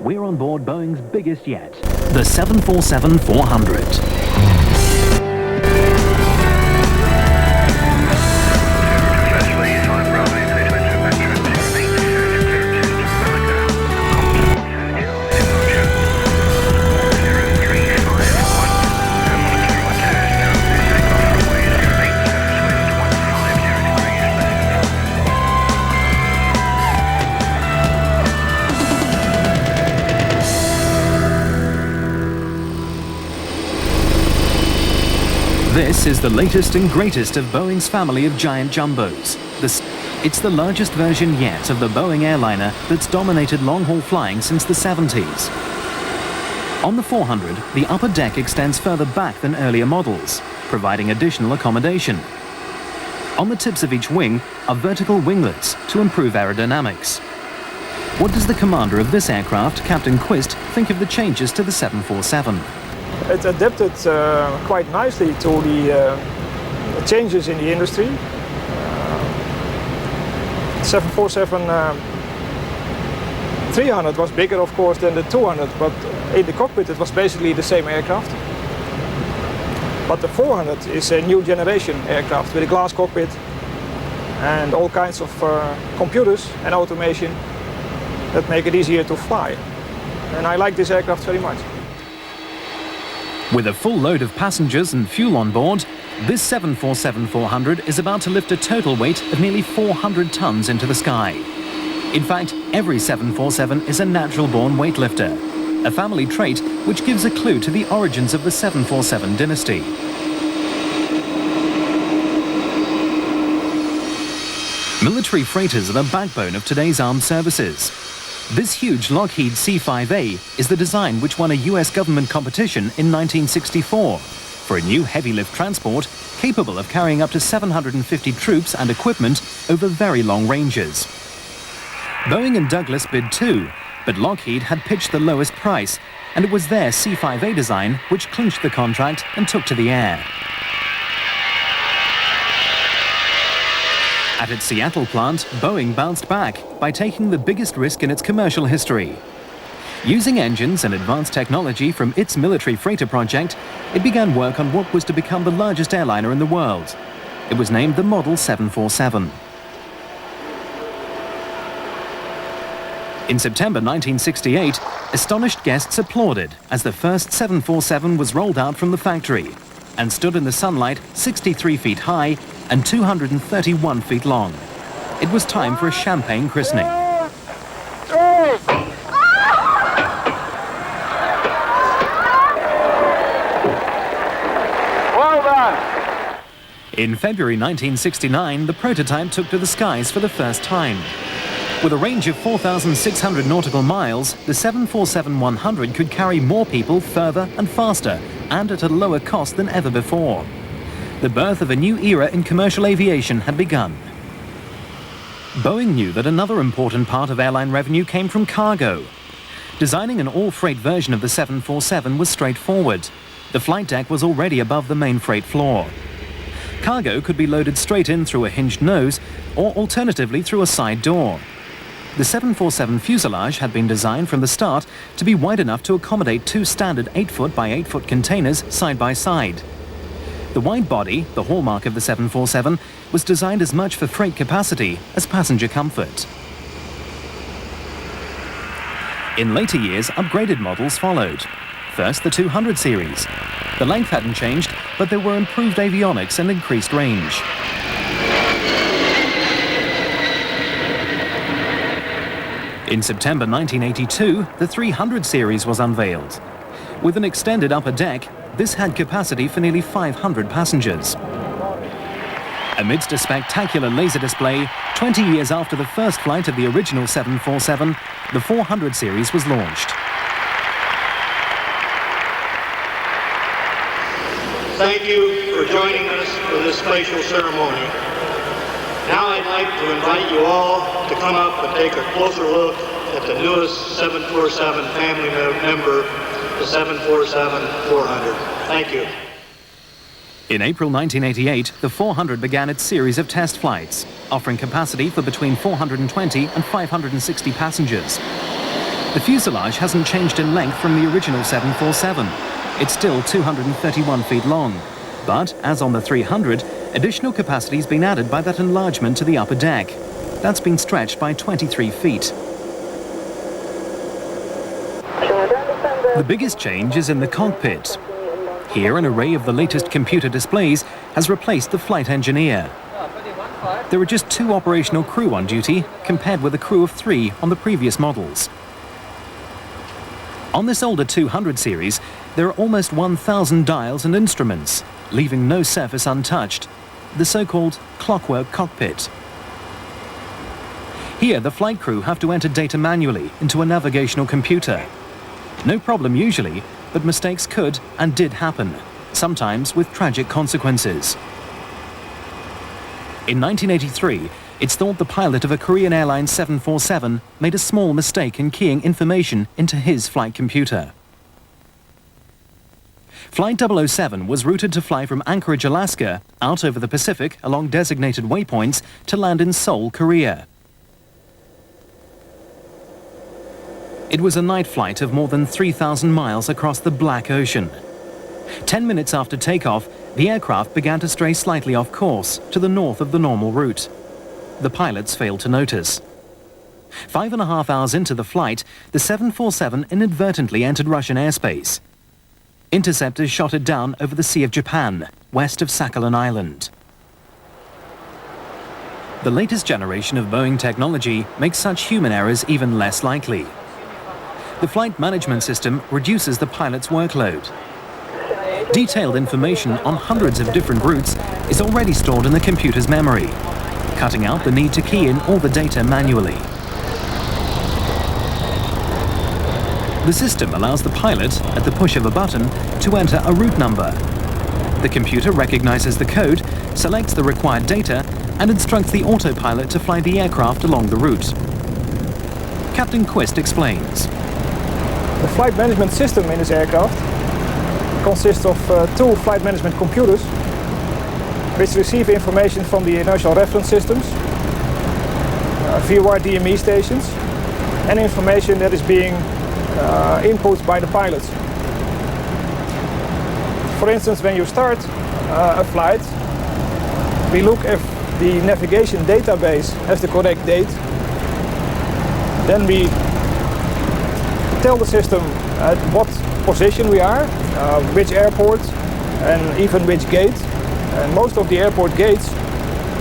we're on board Boeing's biggest yet, the 747-400. This is the latest and greatest of Boeing's family of giant jumbos. It's the largest version yet of the Boeing airliner that's dominated long-haul flying since the 70s. On the 400, the upper deck extends further back than earlier models, providing additional accommodation. On the tips of each wing are vertical winglets to improve aerodynamics. What does the commander of this aircraft, Captain Quist, think of the changes to the 747? It adapted quite nicely to the changes in the industry. 747-300 was bigger, of course, than the 200, but in the cockpit it was basically the same aircraft. But the 400 is a new generation aircraft with a glass cockpit and all kinds of computers and automation that make it easier to fly. And I like this aircraft very much. With a full load of passengers and fuel on board, this 747-400 is about to lift a total weight of nearly 400 tons into the sky. In fact, every 747 is a natural-born weightlifter, a family trait which gives a clue to the origins of the 747 dynasty. Military freighters are the backbone of today's armed services. This huge Lockheed C-5A is the design which won a US government competition in 1964 for a new heavy-lift transport capable of carrying up to 750 troops and equipment over very long ranges. Boeing and Douglas bid too, but Lockheed had pitched the lowest price, and it was their C-5A design which clinched the contract and took to the air. At its Seattle plant, Boeing bounced back by taking the biggest risk in its commercial history. Using engines and advanced technology from its military freighter project, it began work on what was to become the largest airliner in the world. It was named the Model 747. In September 1968, astonished guests applauded as the first 747 was rolled out from the factory and stood in the sunlight 63 feet high and 231 feet long. It was time for a champagne christening. Well done! In February 1969, the prototype took to the skies for the first time. With a range of 4,600 nautical miles, the 747-100 could carry more people further and faster, and at a lower cost than ever before. The birth of a new era in commercial aviation had begun. Boeing knew that another important part of airline revenue came from cargo. Designing an all-freight version of the 747 was straightforward. The flight deck was already above the main freight floor. Cargo could be loaded straight in through a hinged nose, or alternatively through a side door. The 747 fuselage had been designed from the start to be wide enough to accommodate two standard 8-foot by 8-foot containers side by side. The wide body, the hallmark of the 747, was designed as much for freight capacity as passenger comfort. In later years, upgraded models followed. First, the 200 series. The length hadn't changed, but there were improved avionics and increased range. In September 1982, the 300 series was unveiled. With an extended upper deck, this had capacity for nearly 500 passengers. Amidst a spectacular laser display, 20 years after the first flight of the original 747, the 400 series was launched. Thank you for joining us for this special ceremony. Now I'd like to invite you all to come up and take a closer look at the newest 747 family member, the 747-400. Thank you. In April 1988, the 400 began its series of test flights, offering capacity for between 420 and 560 passengers. The fuselage hasn't changed in length from the original 747. It's still 231 feet long. But, as on the 300, additional capacity has been added by that enlargement to the upper deck. That's been stretched by 23 feet. The biggest change is in the cockpit. Here, an array of the latest computer displays has replaced the flight engineer. There are just 2 operational crew on duty, compared with a crew of 3 on the previous models. On this older 200 series, there are almost 1,000 dials and instruments, leaving no surface untouched, the so-called clockwork cockpit. Here, the flight crew have to enter data manually into a navigational computer. No problem usually, but mistakes could and did happen, sometimes with tragic consequences. In 1983, it's thought the pilot of a Korean Airlines 747 made a small mistake in keying information into his flight computer. Flight 007 was routed to fly from Anchorage, Alaska, out over the Pacific along designated waypoints to land in Seoul, Korea. It was a night flight of more than 3,000 miles across the Black Ocean. 10 minutes after takeoff, the aircraft began to stray slightly off course to the north of the normal route. The pilots failed to notice. 5.5 hours into the flight, the 747 inadvertently entered Russian airspace. Interceptors shot it down over the Sea of Japan, west of Sakhalin Island. The latest generation of Boeing technology makes such human errors even less likely. The flight management system reduces the pilot's workload. Detailed information on hundreds of different routes is already stored in the computer's memory, cutting out the need to key in all the data manually. The system allows the pilot, at the push of a button, to enter a route number. The computer recognizes the code, selects the required data, and instructs the autopilot to fly the aircraft along the route. Captain Quist explains. The flight management system in this aircraft consists of 2 flight management computers which receive information from the inertial reference systems, VOR DME stations, and information that is being input by the pilots. For instance, when you start a flight, we look if the navigation database has the correct date. Then we tell the system at what position we are, which airport, and even which gate. And most of the airport gates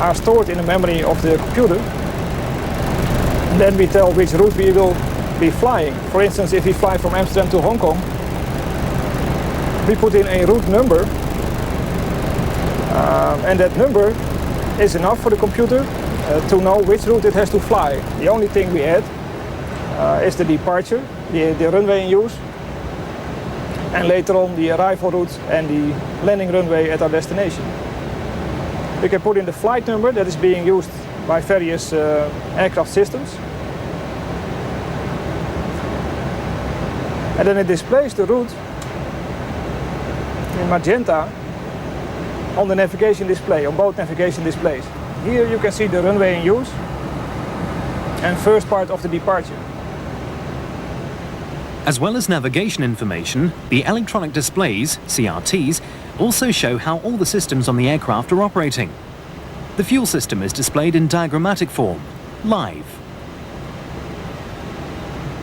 are stored in the memory of the computer. And then we tell which route we will be flying. For instance, if we fly from Amsterdam to Hong Kong, we put in a route number, and that number is enough for the computer to know which route it has to fly. The only thing we add is the departure, the runway in use, and later on the arrival route and the landing runway at our destination. We can put in the flight number that is being used by various aircraft systems. And then it displays the route in magenta on the navigation display, on both navigation displays. Here you can see the runway in use and first part of the departure. As well as navigation information, the electronic displays, CRTs, also show how all the systems on the aircraft are operating. The fuel system is displayed in diagrammatic form, live.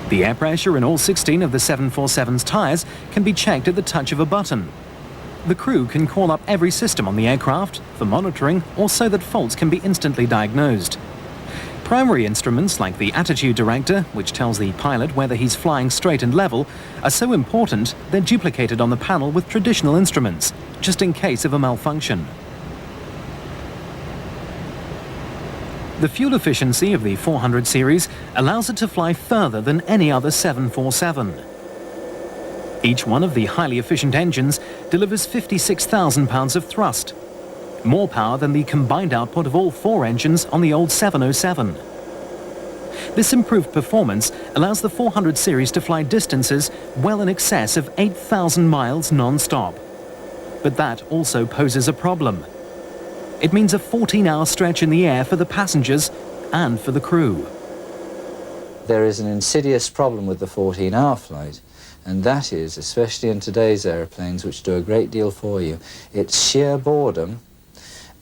The air pressure in all 16 of the 747's tires can be checked at the touch of a button. The crew can call up every system on the aircraft for monitoring or so that faults can be instantly diagnosed. Primary instruments like the attitude director, which tells the pilot whether he's flying straight and level, are so important they're duplicated on the panel with traditional instruments, just in case of a malfunction. The fuel efficiency of the 400 series allows it to fly further than any other 747. Each one of the highly efficient engines delivers 56,000 pounds of thrust, more power than the combined output of all 4 engines on the old 707. This improved performance allows the 400 series to fly distances well in excess of 8,000 miles non-stop. But that also poses a problem. It means a 14-hour stretch in the air for the passengers and for the crew. there is an insidious problem with the 14-hour flight, and that is, especially in today's aeroplanes, which do a great deal for you, it's sheer boredom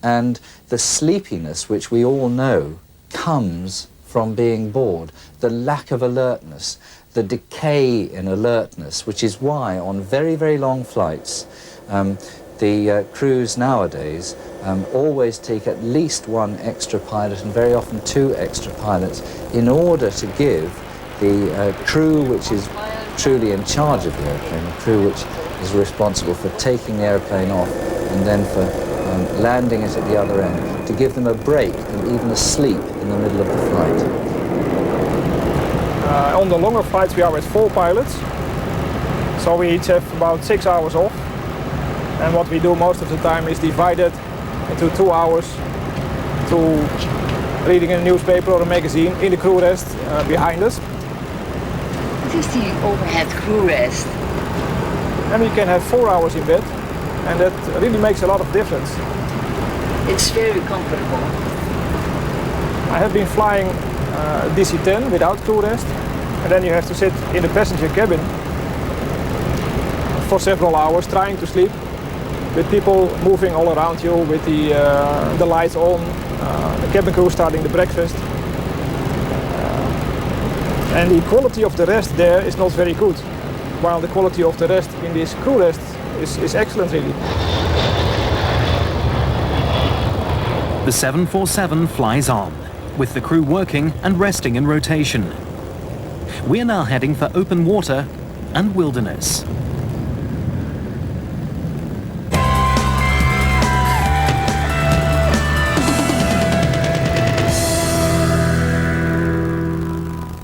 and the sleepiness, which we all know comes from being bored, the lack of alertness, the decay in alertness, which is why on very, very long flights, the crews nowadays always take at least one extra pilot and very often two extra pilots in order to give the crew which is truly in charge of the airplane, the crew which is responsible for taking the airplane off and then for landing it at the other end, to give them a break and even a sleep in the middle of the flight. On the longer flights we are with 4 pilots, so we each have about 6 hours off, and what we do most of the time is divide it into 2 hours to reading a newspaper or a magazine in the crew rest behind us. What is the overhead crew rest? And we can have 4 hours in bed, and that really makes a lot of difference. It's very comfortable. I have been flying DC-10 without crew rest, and then you have to sit in the passenger cabin for several hours trying to sleep, with people moving all around you, with the lights on, the cabin crew starting the breakfast. And the quality of the rest there is not very good, while the quality of the rest in this crew rest is excellent, really. The 747 flies on, with the crew working and resting in rotation. We are now heading for open water and wilderness.